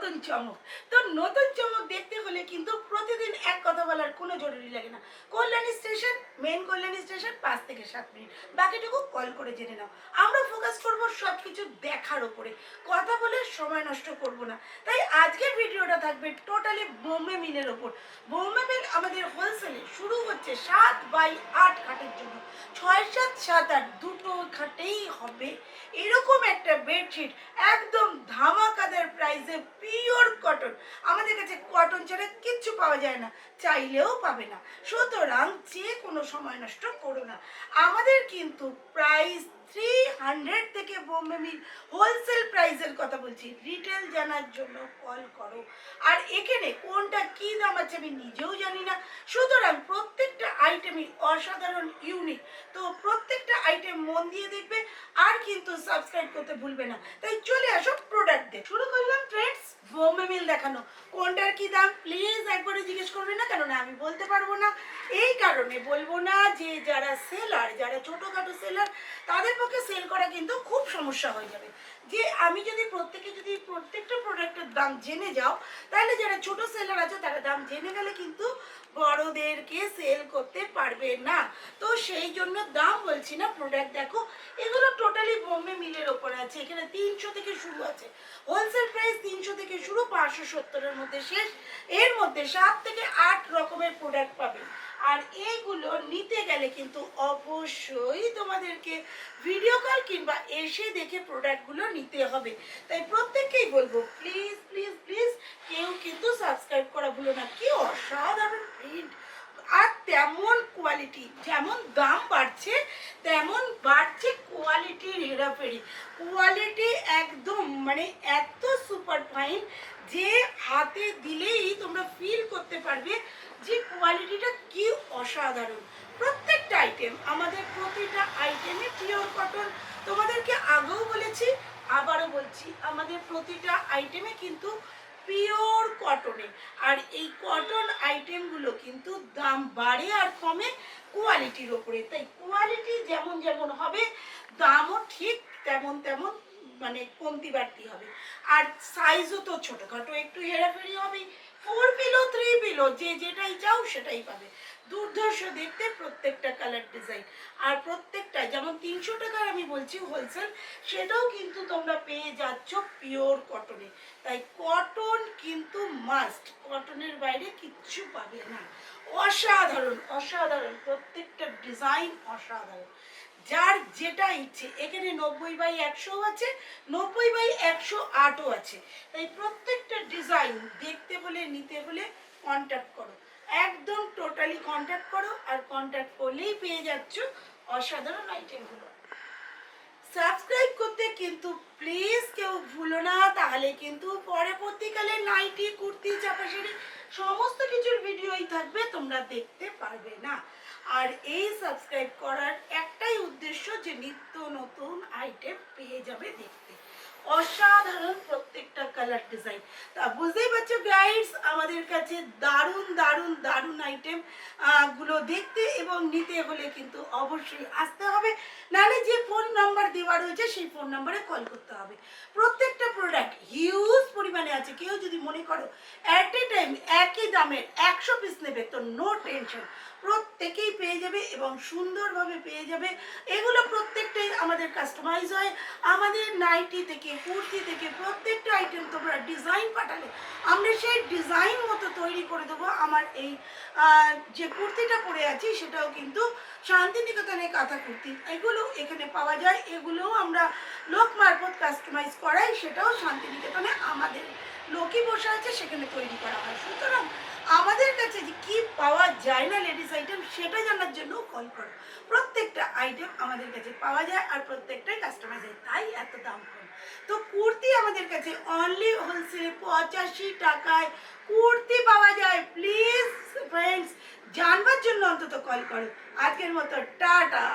নতুন চমক। তো নতুন চমক দেখতে হলে কিন্তু প্রতিদিন এক কথা বলার কোনো জরুরি লাগে না। Kalyani station, main Kalyani station ৫ থেকে ৭ মিনিট, বাকিটুকু কল করে জেনে নাও। আমরা ফোকাস করব সব কিছু দেখার ওপরে, কথা বলে সময় নষ্ট করব না। তাই আজকের ভিডিওটা থাকবে টোটালি বোম্বে মিলের ওপর। বোম্বে মিল আমাদের হোলসেলে শুরু হচ্ছে 7/8 খাটের জন্য। 6/7/7/8 দুটো খাটেই হবে এরকম একটা বেডশিট, একদম ধামাকাদার প্রাইসে, পিওর কটন। আমাদের কাছে কটন ছাড়া কিচ্ছু পাওয়া যায় না, চাইলেও পাবে না। সুতরাং যে কোনো সময় নষ্ট করো না। আমাদের কিন্তু প্রাইস 300 থেকে বোম্বে মিল হোলসেল প্রাইসের কথা বলছি। রিটেল জানার জন্য কল করো। আর এখানে কোনটা কি দাম আছে আমি নিজেও জানি না, সুতরাং প্রত্যেকটা আইটেমই অসাধারণ ইউনিক। তো প্রত্যেকটা আইটেম মন দিয়ে দেখবে, আর কিন্তু সাবস্ক্রাইব করতে ভুলবে না। তাই চলে আসো প্রোডাক্ট দিয়ে শুরু করলাম ফ্রেন্ডস বোম্বে মিল দেখানো। কোনটার কি দাম প্লিজ একবারে জিজ্ঞেস করবে না, কেননা আমি বলতে পারবো না। এই কারণে বলবো না যে যারা সেলার, যারা ছোটোখাটো সেলার, তাদের পক্ষে সেল করা কিন্তু খুব সমস্যা হয়ে যাবে। যে আমি যদি প্রত্যেকটা প্রোডাক্টের দাম জেনে যাও, তাহলে যারা ছোট সেলার আছে তারা দাম জেনে গেলে কিন্তু বড়দেরকে সেল করতে পারবে না। তো সেই জন্য দাম বলছি না, প্রোডাক্ট দেখো। এগুলো টোটালি বোম্বে মিলের ওপর আছে। এখানে 300 থেকে শুরু আছে, হোলসেল প্রাইস 300 থেকে শুরু, 570-এর মধ্যে শেষ। এর মধ্যে 7 থেকে 8 রকমের প্রোডাক্ট পাবে। আর এইগুলো নিতে গেলে কিন্তু অবশ্যই তোমাদেরকে ভিডিও কল কিংবা এসে দেখে প্রোডাক্টগুলো নিতে হবে। তাই প্রত্যেককেই বলবো প্লিজ প্লিজ প্লিজ কেউ কিন্তু সাবস্ক্রাইব করা ভুলো না। কি অসাধারণ প্রিন্ট, আর তেমন কোয়ালিটি। যেমন দাম বাড়ছে তেমন বাড়ছে কোয়ালিটির হেরাফেরি। কোয়ালিটি একদম মানে এত সুপার ফাইন যে হাতে দিলেই তোমরা ফিল করতে পারবে যে কোয়ালিটিটা কি অসাধারণ। প্রত্যেকটা আইটেম, আমাদের প্রতিটা আইটেমে পিওর কটন। তোমাদেরকে আগেও বলেছি, আবারও বলছি, আমাদের প্রতিটা আইটেমে কিন্তু পিওর কটনে। আর এই কটন আইটেমগুলো কিন্তু দাম বাড়ে আর কমে কোয়ালিটির ওপরে। তাই কোয়ালিটি যেমন যেমন হবে, দামও ঠিক তেমন তেমন মানে কমতি বাড়তি হবে। আর সাইজও তো ছোটোখাটো একটু হেরাফেরি হবেই। 4 পিলো 3 পিলো যে যেটাই চাও সেটাই পাবে। দুর্ধর্ষ দেখতে প্রত্যেকটা কালার ডিজাইন। আর প্রত্যেকটা যেমন 300 টাকার আমি বলছি হোলসেল, সেটাও কিন্তু তোমরা পেয়ে যাচ্ছ পিওর কটনে। তাই কটন কিন্তু মাস্ট, কটনের বাইরে কিচ্ছু পাবে না। অসাধারণ অসাধারণ, প্রত্যেকটা ডিজাইন অসাধারণ। যার যেটা ইচ্ছে, এখানে 90/100 আছে, 90/108ও আছে। তাই প্রত্যেকটা ডিজাইন দেখতে হলে, নিতে হলে কন্ট্যাক্ট করো, একদম টোটালি কন্ট্যাক্ট করো। আর কন্ট্যাক্ট করলেই পেয়ে যাচ্ছ অসাধারণ আইটেমগুলো। সাবস্ক্রাইব করতে কিন্তু প্লিজ কেউ ভুলো না, তাহলে কিন্তু পরবর্তীকালে নাইটি, কুর্তি, চাপাশাড়ি সমস্ত কিছুর ভিডিওই থাকবে, তোমরা দেখতে পারবে না। আর এই সাবস্ক্রাইব করার একটাই উদ্দেশ্য যে নিত্য নতুন আইটেম পেয়ে যাবে দেখতে। অসাধারণ প্রত্যেকটা কালার ডিজাইন। তা বুঝতেই পারছো গাইডস, আমাদের কাছে দারুণ দারুণ দারুণ আইটেম গুলো দেখতে এবং নিতে হলে কিন্তু অবশ্যই আসতে হবে। নাহলে যে ফোন নাম্বার দেওয়া রয়েছে সেই ফোন নাম্বারে কল করতে হবে। প্রত্যেকটা প্রোডাক্ট হিউজ পরিমাণে আছে। কেউ যদি মনে করো অ্যাট এ টাইম একই দামের 100 পিস নেবে, তো নো টেনশন, প্রত্যেকেই পেয়ে যাবে এবং সুন্দরভাবে পেয়ে যাবে। এগুলো প্রত্যেকটাই আমাদের কাস্টমাইজ হয়। আমাদের নাইটি থেকে, কুর্তি থেকে প্রত্যেকটা আইটেম তোমরা ডিজাইন পাঠালে আমরা সেই ডিজাইন মতো তৈরি করে দেবো। আমার এই যে কুর্তিটা পরে আছি সেটাও কিন্তু শান্তিনিকেতনের কাঁথা কুর্তি, এগুলো এখানে পাওয়া যায়। এগুলোও আমরা লোক মারফত কাস্টমাইজ করাই, সেটাও শান্তিনিকেতনে আমাদের লোকই বসে আছে, সেখানে তৈরি করা হয়। সুতরাং আমাদের কাছে যে কি পাওয়া যায় না লেডিস আইটেম, সেটা জানার জন্য কল করো। প্রত্যেকটা আইটেম আমাদের কাছে পাওয়া যায় আর প্রত্যেকটাই কাস্টমাইজ হয়, তাই এত দাম কম। তো কুর্তি আমাদের কাছে অনলি হোলসেলে 85 টাকায় কুর্তি পাওয়া যায়। প্লিজ ফ্রেন্ডস, জানবার জন্য অন্তত কল করো। আজকের মতো টাটা।